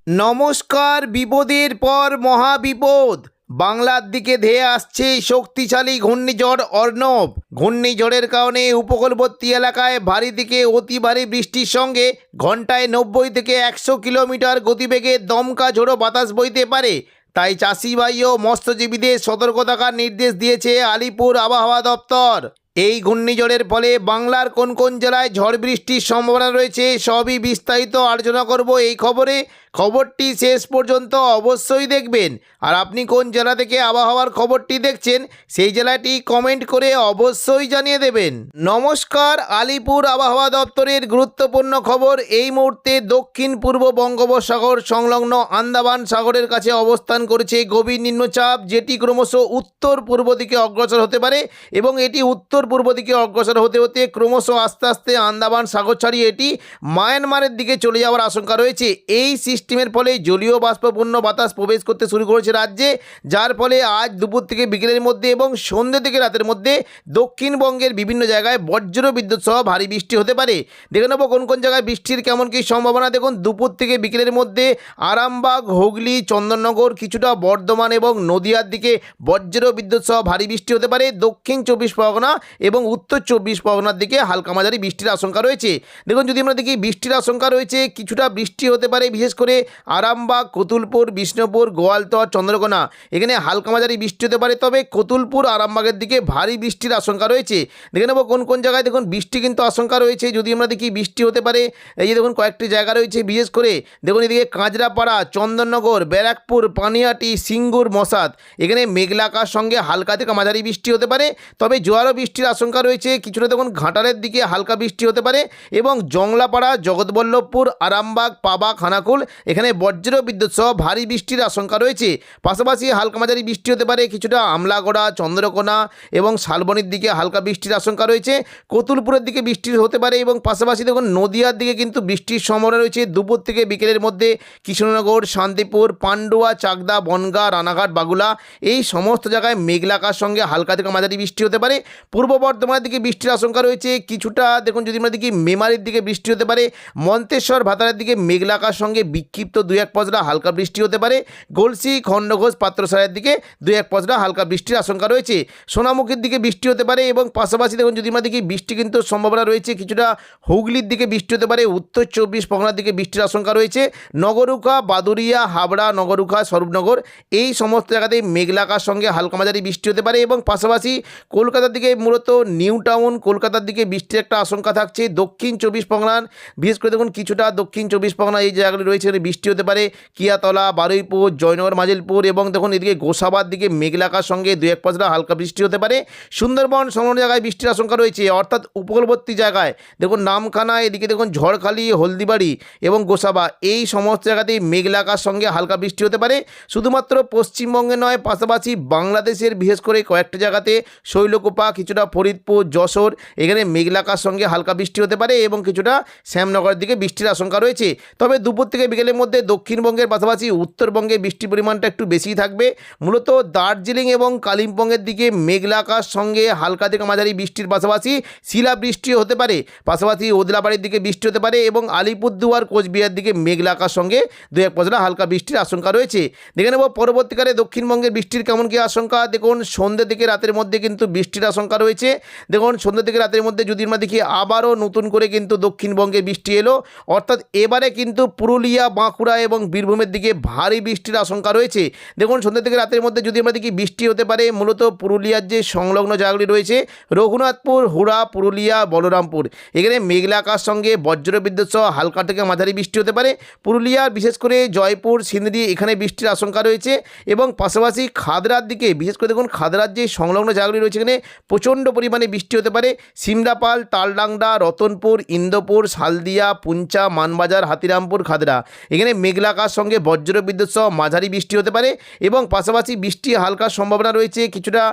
নমস্কার। বিপদের পর মহাবিপদ। বাংলার দিকে ধেয়ে আসছে শক্তিশালী ঘূর্ণিঝড় অর্ণব। ঘূর্ণিঝড়ের কারণে উপকূলবর্তী এলাকায় ভারী থেকে অতি ভারী বৃষ্টির সঙ্গে ঘন্টায় 90 থেকে 100 কিলোমিটার গতিবেগে দমকা ঝোড়ো বাতাস বইতে পারে। তাই চাষি ভাই ও মৎস্যজীবীদের সতর্ক থাকার নির্দেশ দিয়েছে আলিপুর আবহাওয়া দপ্তর। এই ঘূর্ণিঝড়ের ফলে বাংলার কোন কোন জেলায় ঝড় বৃষ্টির সম্ভাবনা রয়েছে সবই বিস্তারিত আলোচনা করব এই খবরে। খবরটি শেষ পর্যন্ত অবশ্যই দেখবেন। আর আপনি কোন জেলা থেকে আবহাওয়ার খবরটি দেখছেন সেই জেলাটি কমেন্ট করে অবশ্যই জানিয়ে দেবেন। নমস্কার। আলিপুর আবহাওয়া দপ্তরের গুরুত্বপূর্ণ খবর। এই মুহূর্তে দক্ষিণ পূর্ব বঙ্গোপসাগর সংলগ্ন আন্দামান সাগরের কাছে অবস্থান করেছে গভীর নিম্নচাপ, যেটি ক্রমশ উত্তর পূর্ব দিকে অগ্রসর হতে পারে এবং এটি উত্তর পূর্ব দিকে অগ্রসর হতে হতে ক্রমশ আস্তে আস্তে আন্দামান সাগর ছাড়িয়ে এটি মায়ানমারের দিকে চলে যাওয়ার আশঙ্কা রয়েছে। এই সিস্টেমের ফলে জলীয় বাষ্পপূর্ণ বাতাস প্রবেশ করতে শুরু করেছে রাজ্যে, যার ফলে আজ দুপুর থেকে বিকেলের মধ্যে এবং সন্ধ্যে থেকে রাতের মধ্যে দক্ষিণবঙ্গের বিভিন্ন জায়গায় বজ্র বিদ্যুৎ সহ ভারী বৃষ্টি হতে পারে। দেখে নেব কোন কোন জায়গায় বৃষ্টির কেমন কী সম্ভাবনা। দেখুন, দুপুর থেকে বিকেলের মধ্যে আরামবাগ, হুগলি, চন্দননগর, কিছুটা বর্ধমান এবং নদিয়ার দিকে বজ্র বিদ্যুৎ সহ ভারী বৃষ্টি হতে পারে। দক্ষিণ 24 পরগনা এবং উত্তর 24 পরগনার দিকে হালকা মাঝারি বৃষ্টির আশঙ্কা রয়েছে। দেখুন, যদি আমরা দেখি বৃষ্টির আশঙ্কা রয়েছে, কিছুটা বৃষ্টি হতে পারে বিশেষ করে আরামবাগ, কতুলপুর, বিষ্ণুপুর, গোয়ালতোড়, চন্দ্রকোনা, এখানে হালকা মাঝারি বৃষ্টি হতে পারে। তবে কতুলপুর, আরামবাগের দিকে ভারী বৃষ্টির আশঙ্কা রয়েছে। দেখে নেব কোন কোন জায়গায় দেখুন বৃষ্টি কিন্তু আশঙ্কা রয়েছে। যদি আমরা দেখি বৃষ্টি হতে পারে, এই যে দেখুন কয়েকটি জায়গা রয়েছে, বিশেষ করে দেখুন এদিকে কাঁচরাপাড়া, চন্দননগর, ব্যারাকপুর, পানিহাটি, সিঙ্গুর, মশাদ, এখানে মেঘলা আকাশ সঙ্গে হালকা থেকে মাঝারি বৃষ্টি হতে পারে। তবে জোয়ারও বৃষ্টির আশঙ্কা রয়েছে। কিছুটা দেখুন ঘাটালের দিকে হালকা বৃষ্টি হতে পারে এবং জংলাপাড়া, জগৎবল্লভপুর, আরামবাগ, পাবা, খানাকুল, এখানে বজ্র বিদ্যুৎ সহ ভারী বৃষ্টির আশঙ্কা রয়েছে। পাশাপাশি হালকা মাঝারি বৃষ্টি হতে পারে কিছুটা আমলাগড়া, চন্দ্রকোনা এবং শালবনির দিকে হালকা বৃষ্টির আশঙ্কা রয়েছে। কতুলপুরের দিকে বৃষ্টি হতে পারে এবং পাশাপাশি দেখুন নদিয়ার দিকে কিন্তু বৃষ্টির সম্ভাবনা রয়েছে। দুপুর থেকে বিকেলের মধ্যে কৃষ্ণনগর, শান্তিপুর, পান্ডুয়া, চাকদা, বনগাঁ, রানাঘাট, বাগুলা, এই সমস্ত জায়গায় মেঘলা আকাশ সঙ্গে হালকা থেকে মাঝারি বৃষ্টি হতে পারে। পূর্ব বর্ধমানের দিকে বৃষ্টির আশঙ্কা রয়েছে। কিছুটা দেখুন যদি আমরা দেখি মেমারির দিকে বৃষ্টি হতে পারে। মন্তেশ্বর, ভাতারের দিকে মেঘলা আকাশ সঙ্গে বিক্ষিপ্ত 2-1 পশলা হালকা বৃষ্টি হতে পারে। গলসি, খণ্ডঘোষ, পাত্রসারের দিকে 2-1 পশলা হালকা বৃষ্টির আশঙ্কা রয়েছে। সোনামুখীর দিকে বৃষ্টি হতে পারে এবং পাশাপাশি দেখুন যদি আমরা দেখি বৃষ্টি কিন্তু সম্ভাবনা রয়েছে। কিছুটা হুগলির দিকে বৃষ্টি হতে পারে। উত্তর 24 পরগনার দিকে বৃষ্টির আশঙ্কা রয়েছে। নগরুখা, বাদুরিয়া, হাবড়া, নগরুখা, স্বরূপনগর, এই সমস্ত জায়গাতেই মেঘলা আকাশ সঙ্গে হালকা মাঝারি বৃষ্টি হতে পারে এবং পাশাপাশি কলকাতার দিকে মূলত নিউ টাউন, কলকাতার দিকে বৃষ্টির একটা আশঙ্কা থাকছে। দক্ষিণ 24 পরগনার বিশেষ করে দেখুন কিছুটা দক্ষিণ 24 পরগনা এই জায়গাগুলি রয়েছে, বৃষ্টি হতে পারে। কিয়াতলা, বারুইপুর, জয়নগর, মাজিলপুর এবং দেখুন এদিকে গোসাবার দিকে মেঘলা আকাশ সঙ্গে 2-1 পশলা হালকা বৃষ্টি হতে পারে। সুন্দরবন সংলগ্ন জায়গায় বৃষ্টির আশঙ্কা রয়েছে, অর্থাৎ উপকূলবর্তী জায়গায় দেখুন নামখানা, এদিকে দেখুন ঝড়খালি, হলদিবাড়ি এবং গোসাবা, এই সমস্ত জায়গাতেই মেঘলা আকাশ সঙ্গে হালকা বৃষ্টি হতে পারে। শুধুমাত্র পশ্চিমবঙ্গে নয়, পাশাপাশি বাংলাদেশের বিশেষ করে কয়েকটা জায়গাতে শৈলকুপা, কিছুটা ফরিদপুর, যশোর, এখানে মেঘলা আকাশ সঙ্গে হালকা বৃষ্টি হতে পারে এবং কিছুটা শ্যামনগরের দিকে বৃষ্টির আশঙ্কা রয়েছে। তবে দুপুর থেকে বিকেলের মধ্যে দক্ষিণবঙ্গের পাশাপাশি উত্তরবঙ্গে বৃষ্টির পরিমাণটা একটু বেশি থাকবে। মূলত দার্জিলিং এবং কালিম্পংয়ের দিকে মেঘলা আকাশ সঙ্গে হালকা থেকে মাঝারি বৃষ্টির পাশাপাশি শিলাবৃষ্টিও হতে পারে। পাশাপাশি ওদলাবাড়ির দিকে বৃষ্টি হতে পারে এবং আলিপুরদুয়ার, কোচবিহার দিকে মেঘলা আকাশ সঙ্গে 2-1 পশলা হালকা বৃষ্টির আশঙ্কা রয়েছে। দেখে নেব পরবর্তীকালে দক্ষিণবঙ্গের বৃষ্টির কেমন কী আশঙ্কা। দেখুন সন্ধ্যে থেকে রাতের মধ্যে কিন্তু বৃষ্টির আশঙ্কা রয়েছে। দেখুন সন্ধ্যে থেকে রাতের মধ্যে যদি আমরা দেখি আবারও নতুন করে কিন্তু দক্ষিণবঙ্গে বৃষ্টি এলো, অর্থাৎ এবারে কিন্তু পুরুলিয়া, বাঁকুড়া এবং বীরভূমের দিকে ভারী বৃষ্টির আশঙ্কা রয়েছে। দেখুন সন্ধ্যে থেকে রাতের মধ্যে যদি আমরা দেখি বৃষ্টি হতে পারে মূলত পুরুলিয়ার যে সংলগ্ন জায়গাগুলি রয়েছে, রঘুনাথপুর, হুড়া, পুরুলিয়া, বলরামপুর, এখানে মেঘলা আকাশ সঙ্গে বজ্র বিদ্যুৎ সহ হালকা থেকে মাঝারি বৃষ্টি হতে পারে। পুরুলিয়ার বিশেষ করে জয়পুর, সিন্দি, এখানে বৃষ্টির আশঙ্কা রয়েছে এবং পাশাপাশি খাদরার দিকে বিশেষ করে দেখুন খাদরার যে সংলগ্ন জায়গাগুলি রয়েছে এখানে প্রচণ্ড পরিমাণে বৃষ্টি হতে পারে। সিমলাপাল, তালডাংরা, রতনপুর, ইন্দোপুর, শালদিয়া, পুঞ্চা, মানবাজার, হাতিরামপুর, খাদরা, এখানে মেঘলা আকাশ সঙ্গে বজ্র বিদ্যুৎ সহ মাঝারি বৃষ্টি হতে পারে এবং পাশাপাশি বৃষ্টি হালকা সম্ভাবনা রয়েছে কিছুটা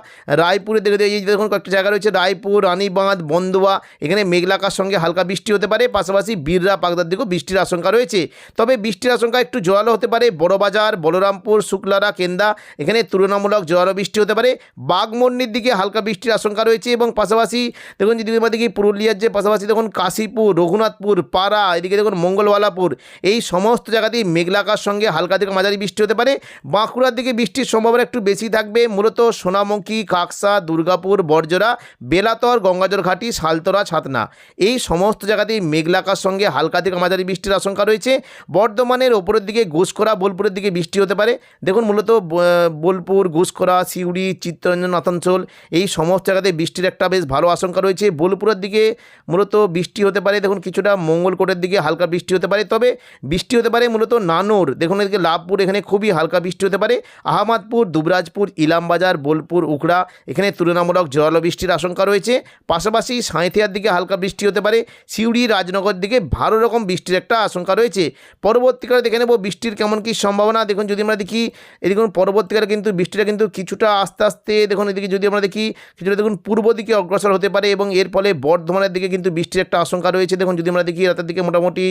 রায়পুরে এই দেখুন কয়েকটি জায়গা রয়েছে, রায়পুর, রানীবাঁধ, বন্দুয়া, এখানে মেঘলা আকাশ সঙ্গে হালকা বৃষ্টি হতে পারে। পাশাপাশি বীররা, পাকদার দিকেও বৃষ্টির আশঙ্কা রয়েছে। তবে বৃষ্টির আশঙ্কা একটু জোরালো হতে পারে। বড়বাজার, বলরামপুর, শুক্লারা, কেন্দা, এখানে তুলনামূলক জোরালো বৃষ্টি হতে পারে। বাগমন্ডির দিকে হালকা বৃষ্টির আশঙ্কা রয়েছে এবং পাশাপাশি দেখুন যদি আমরা দেখি পুরুলিয়ার যে পাশাপাশি দেখুন কাশীপুর, রঘুনাথপুর, পাড়া, এদিকে দেখুন মঙ্গলওয়ালাপুর, এই সমস্ত সমস্ত জায়গাতেই মেঘলা আকাশ সঙ্গে হালকা থেকে মাঝারি বৃষ্টি হতে পারে। বাঁকুড়ার দিকে বৃষ্টির সম্ভাবনা একটু বেশি থাকবে, মূলত সোনামুখী, কাকসা, দুর্গাপুর, বড়জোড়া, বেলাতর, গঙ্গাজল ঘাটি, সালতরা, ছাতনা এই সমস্ত জায়গাতেই মেঘলা আকাশ সঙ্গে হালকা থেকে মাঝারি বৃষ্টির আশঙ্কা রয়েছে। বর্ধমানের ওপরের দিকে ঘুষকরা, বোলপুরের দিকে বৃষ্টি হতে পারে। দেখুন মূলত বোলপুর, ঘুষকরা, সিউড়ি, চিত্তরঞ্জন, নাথাঞ্চল এই সমস্ত জায়গাতে বৃষ্টির একটা বেশ ভালো আশঙ্কা রয়েছে। বোলপুরের দিকে মূলত বৃষ্টি হতে পারে, দেখুন কিছুটা মঙ্গলকোটের দিকে হালকা বৃষ্টি হতে পারে, তবে বৃষ্টি হতে পারে মূলত নানুর, দেখুন এদিকে লাভপুর, এখানে খুবই হালকা বৃষ্টি হতে পারে। আহমদপুর, দুবরাজপুর, ইলামবাজার, বোলপুর, উখড়া এখানে তুলনামূলক জোরালো বৃষ্টির আশঙ্কা রয়েছে। পাশাপাশি সাঁইথিয়ার দিকে হালকা বৃষ্টি হতে পারে। সিউড়ি, রাজনগর দিকে ভালো রকম বৃষ্টির একটা আশঙ্কা রয়েছে। পরবর্তীকালে দেখে নেব বৃষ্টির কেমন কী সম্ভাবনা। দেখুন যদি আমরা দেখি এদিকে পরবর্তীকালে কিন্তু বৃষ্টিটা কিন্তু কিছুটা আস্তে আস্তে, দেখুন এদিকে যদি আমরা দেখি কিছুটা দেখুন পূর্ব দিকে অগ্রসর হতে পারে এবং এর ফলে বর্ধমানের দিকে কিন্তু বৃষ্টির একটা আশঙ্কা রয়েছে। দেখুন যদি আমরা দেখি রাতের দিকে মোটামুটি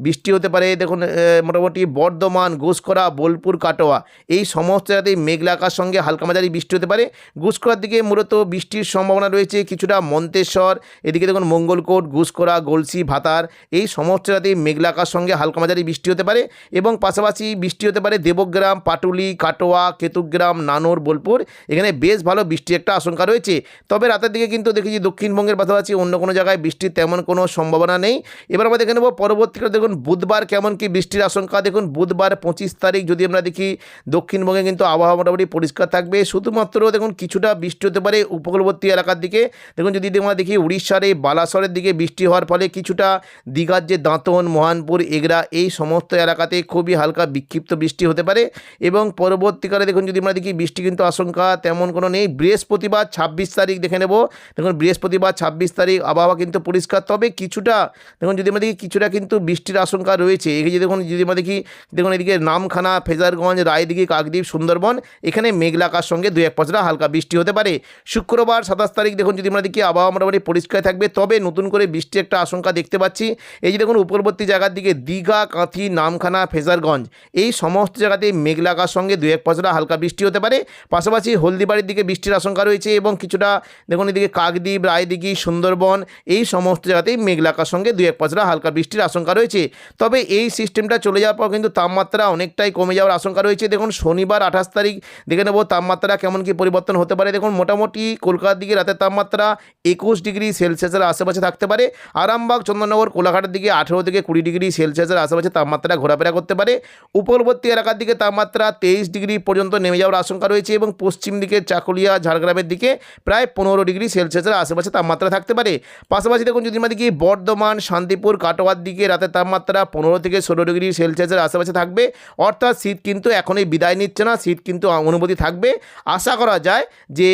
বৃষ্টি হতে পারে। দেখুন মোটামুটি বর্ধমান, ঘুষকরা, বোলপুর, কাটোয়া এই সমস্ত জায়গাতেই মেঘলা আকাশ সঙ্গে হালকা মাঝারি বৃষ্টি হতে পারে। ঘুষকরার দিকে মূলত বৃষ্টির সম্ভাবনা রয়েছে কিছুটা মন্তেশ্বর, এদিকে দেখুন মঙ্গলকোট, ঘুষকরা, গলসি, ভাতার এই সমস্ত জায়গাতেই মেঘলা আকাশ সঙ্গে হালকা মাঝারি বৃষ্টি হতে পারে এবং পাশাপাশি বৃষ্টি হতে পারে দেবগ্রাম, পাটুলি, কাটোয়া, কেতুগ্রাম, নানুর, বোলপুর এখানে বেশ ভালো বৃষ্টির একটা আশঙ্কা রয়েছে। তবে রাতের দিকে কিন্তু দেখেছি দক্ষিণবঙ্গের পাশাপাশি অন্য কোনো জায়গায় বৃষ্টির তেমন কোনো সম্ভাবনা নেই। এবার আমরা দেখে নেব পরবর্তীকালে দেখুন বুধবার কেমন কি বৃষ্টির আশঙ্কা। দেখুন বুধবার 25 তারিখ যদি আমরা দেখি দক্ষিণবঙ্গে কিন্তু আবহাওয়া মোটামুটি পরিষ্কার থাকবে, শুধুমাত্র দেখুন কিছুটা বৃষ্টি হতে পারে উপকূলবর্তী এলাকার দিকে। দেখুন যদি আমরা দেখি উড়িষ্যার এই বালাসরের দিকে বৃষ্টি হওয়ার ফলে কিছুটা দীঘার যে দাঁতন, মোহনপুর, এগরা এই সমস্ত এলাকাতে খুবই হালকা বিক্ষিপ্ত বৃষ্টি হতে পারে এবং পরবর্তীকালে দেখুন যদি আমরা দেখি বৃষ্টি কিন্তু আশঙ্কা তেমন কোনো নেই। বৃহস্পতিবার 26 তারিখ দেখে নেব। দেখুন বৃহস্পতিবার 26 তারিখ আবহাওয়া কিন্তু পরিষ্কার, তবে কিছুটা দেখুন যদি আমরা দেখি কিছুটা কিন্তু বৃষ্টির আশঙ্কা রয়েছে। এই যে দেখুন যদি আমরা দেখি দেখুন এদিকে নামখানা, ফেজারগঞ্জ, রায়দিঘি, কাকদ্বীপ, সুন্দরবন এখানে মেঘলা আকাশ সঙ্গে 2-1 পশলা হালকা বৃষ্টি হতে পারে। শুক্রবার 27 তারিখ দেখুন যদি আমরা দেখি আবহাওয়া মোটামুটি পরিষ্কার থাকবে, তবে নতুন করে বৃষ্টির একটা আশঙ্কা দেখতে পাচ্ছি। এই যে দেখুন উপকূলবর্তী জায়গার দিকে দীঘা, কাঁথি, নামখানা, ফেজারগঞ্জ এই সমস্ত জায়গাতে মেঘলা আকাশ সঙ্গে 2-1 পশলা হালকা বৃষ্টি হতে পারে। পাশাপাশি হলদিবাড়ির দিকে বৃষ্টির আশঙ্কা রয়েছে এবং কিছুটা দেখুন এদিকে কাকদ্বীপ, রায়দিঘি, সুন্দরবন এই সমস্ত জায়গাতেই মেঘলা আকাশ সঙ্গে 2-1 পশলা হালকা বৃষ্টির আশঙ্কা রয়েছে। তবে এই সিস্টেমটা চলে যাওয়ার পর কিন্তু তাপমাত্রা অনেকটাই কমে যাওয়ার আশঙ্কা রয়েছে। দেখুন শনিবার 28 তারিখ দেখে নেব তাপমাত্রা কেমন কি পরিবর্তন হতে পারে। দেখুন মোটামুটি কলকাতার দিকে রাতের তাপমাত্রা 21 ডিগ্রি সেলসিয়াসের আশেপাশে থাকতে পারে। আরামবাগ, চন্দননগর, কোলাঘাটের দিকে 18 থেকে 20 ডিগ্রি সেলসিয়াসের আশেপাশে তাপমাত্রা ঘোরাফেরা করতে পারে। উপকূলবর্তী এলাকার দিকে তাপমাত্রা 23 ডিগ্রি পর্যন্ত নেমে যাওয়ার আশঙ্কা রয়েছে এবং পশ্চিম দিকে চাকুলিয়া, ঝাড়গ্রামের দিকে প্রায় 15 ডিগ্রি সেলসিয়াসের আশেপাশে তাপমাত্রা থাকতে পারে। পাশাপাশি দেখুন যদি আমরা দেখি বর্ধমান, শান্তিপুর, কাটোয়ার দিকে রাতের তাপমাত্রা 15 থেকে 16 ডিগ্রি সেলসিয়াসের আশেপাশে থাকবে। অর্থাৎ শীত কিন্তু এখনই বিদায় নিচ্ছে না, শীত কিন্তু অনুভূতি থাকবে। আশা করা যায় যে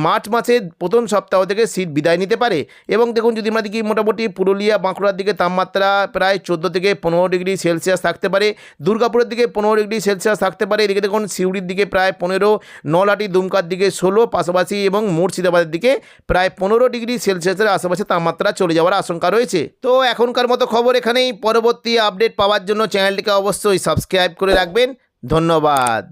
মার্চ মাসের প্রথম সপ্তাহ থেকে শীত বিদায় নিতে পারে। এবং দেখুন যদি আমরা দেখি মোটামুটি পুরুলিয়া, বাঁকুড়ার দিকে তাপমাত্রা প্রায় 14 থেকে 15 ডিগ্রি সেলসিয়াস থাকতে পারে। দুর্গাপুরের দিকে 15 ডিগ্রি সেলসিয়াস থাকতে পারে। এদিকে দেখুন সিউড়ির দিকে প্রায় 15, নলহাটি, দুমকার দিকে 16, পাশাপাশি এবং মুর্শিদাবাদের দিকে প্রায় 15 ডিগ্রি সেলসিয়াসের আশেপাশে তাপমাত্রা চলে যাওয়ার আশঙ্কা রয়েছে। তো এখনকার মতো খবর এখানেই। পরবর্তী আপডেট পাওয়ার জন্য চ্যানেলটিকে অবশ্যই সাবস্ক্রাইব করে রাখবেন। ধন্যবাদ।